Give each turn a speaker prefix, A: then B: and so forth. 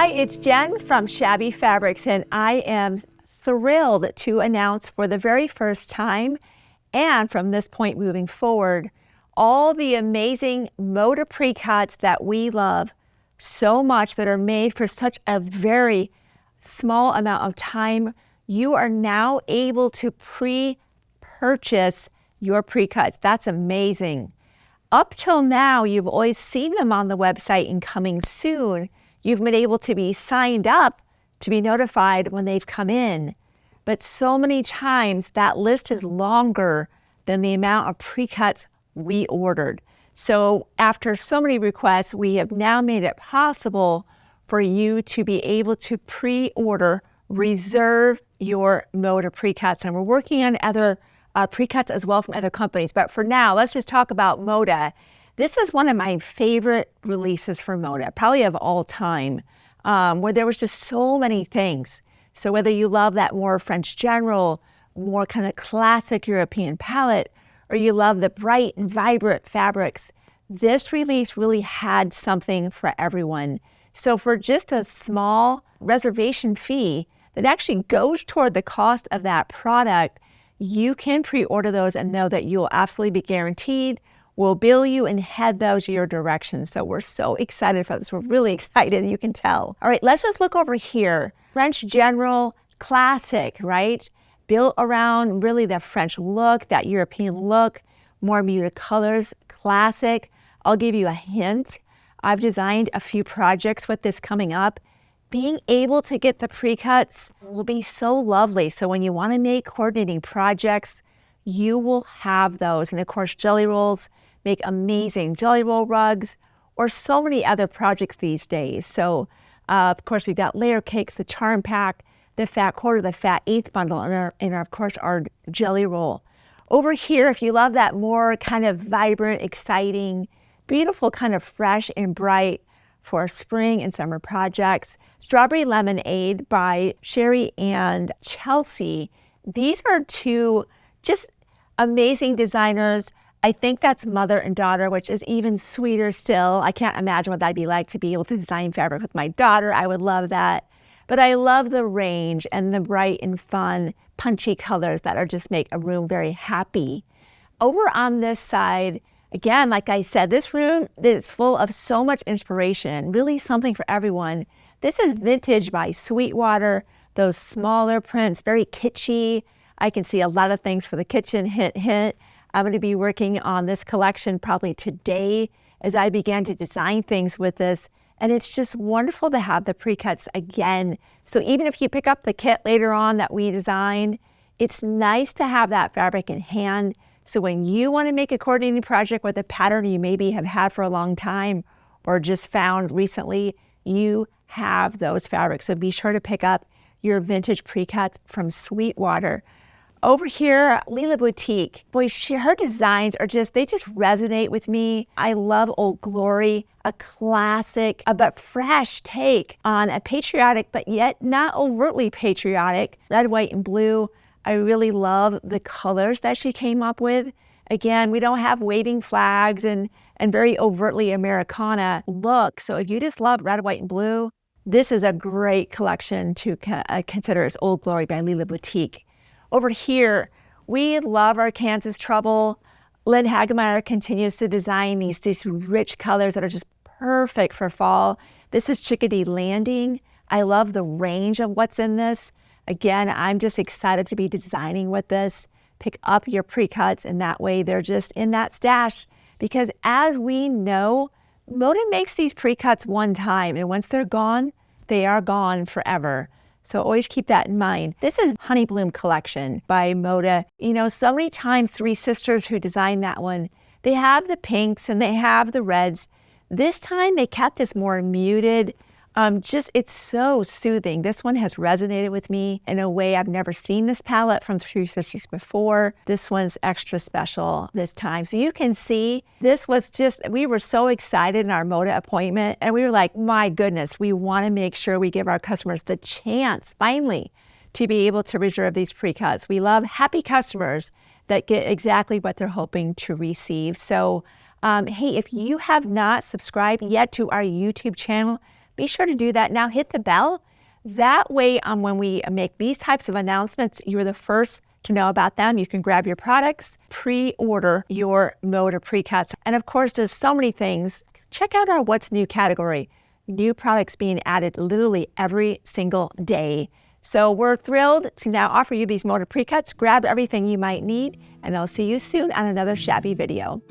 A: Hi, it's Jen from Shabby Fabrics, and I am thrilled to announce for the very first time, and from this point moving forward, all the amazing Moda Precuts that we love so much that are made for such a very small amount of time. You are now able to pre-purchase your precuts. That's amazing. Up till now, you've always seen them on the website and coming soon. You've been able to be signed up to be notified when they've come in. But so many times that list is longer than the amount of precuts we ordered. So after so many requests, we have now made it possible for you to be able to pre-order, reserve your Moda precuts. And we're working on other precuts as well from other companies. But for now, let's just talk about Moda. This is one of my favorite releases for Moda, probably of all time, where there was just so many things. So whether you love that more French general, more kind of classic European palette, or you love the bright and vibrant fabrics, this release really had something for everyone. So for just a small reservation fee that actually goes toward the cost of that product, you can pre-order those and know that you'll absolutely be guaranteed. We'll bill you and head those your direction. So we're so excited for this. We're really excited, you can tell. All right, let's just look over here. French general, classic, right? Built around really the French look, that European look, more muted colors, classic. I'll give you a hint. I've designed a few projects with this coming up. Being able to get the precuts will be so lovely. So when you want to make coordinating projects, you will have those. And of course, jelly rolls make amazing jelly roll rugs or so many other projects these days. So of course, we've got layer cakes, the charm pack, the fat quarter, the fat eighth bundle, and of course, our jelly roll. Over here, if you love that more kind of vibrant, exciting, beautiful, kind of fresh and bright for spring and summer projects, Strawberry Lemonade by Sherry and Chelsea. These are two just amazing designers. I think that's mother and daughter, which is even sweeter still. I can't imagine what that'd be like to be able to design fabric with my daughter. I would love that. But I love the range and the bright and fun, punchy colors that are just make a room very happy. Over on this side, again, like I said, this room is full of so much inspiration, really something for everyone. This is vintage by Sweetwater, those smaller prints, very kitschy. I can see a lot of things for the kitchen, hint, hint. I'm going to be working on this collection probably today as I began to design things with this. And it's just wonderful to have the precuts again. So even if you pick up the kit later on that we designed, it's nice to have that fabric in hand. So when you want to make a coordinating project with a pattern you maybe have had for a long time or just found recently, you have those fabrics. So be sure to pick up your vintage precuts from Sweetwater. Over here, Lila Boutique. Boy, her designs are they just resonate with me. I love Old Glory, a classic, but fresh take on a patriotic, but yet not overtly patriotic, red, white, and blue. I really love the colors that she came up with. Again, we don't have waving flags and very overtly Americana look. So if you just love red, white, and blue, this is a great collection to consider as Old Glory by Lila Boutique. Over here, we love our Kansas Trouble. Lynn Hagemeyer continues to design these rich colors that are just perfect for fall. This is Chickadee Landing. I love the range of what's in this. Again, I'm just excited to be designing with this. Pick up your precuts, and that way they're just in that stash. Because as we know, Moda makes these precuts one time, and once they're gone, they are gone forever. So always keep that in mind. This is Honeybloom collection by Moda. You know, so many times, three sisters who designed that one, they have the pinks and they have the reds. This time they kept this more muted. It's so soothing. This one has resonated with me in a way I've never seen this palette from Three Sisters before. This one's extra special this time. So you can see this was we were so excited in our Moda appointment and we were like, my goodness, we want to make sure we give our customers the chance finally to be able to reserve these precuts. We love happy customers that get exactly what they're hoping to receive. So hey, if you have not subscribed yet to our YouTube channel, be sure to do that. Now hit the bell. That way, when we make these types of announcements, you're the first to know about them. You can grab your products, pre-order your Moda Precuts. And of course, there's so many things. Check out our What's New category. New products being added literally every single day. So we're thrilled to now offer you these Moda Precuts. Grab everything you might need, and I'll see you soon on another Shabby video.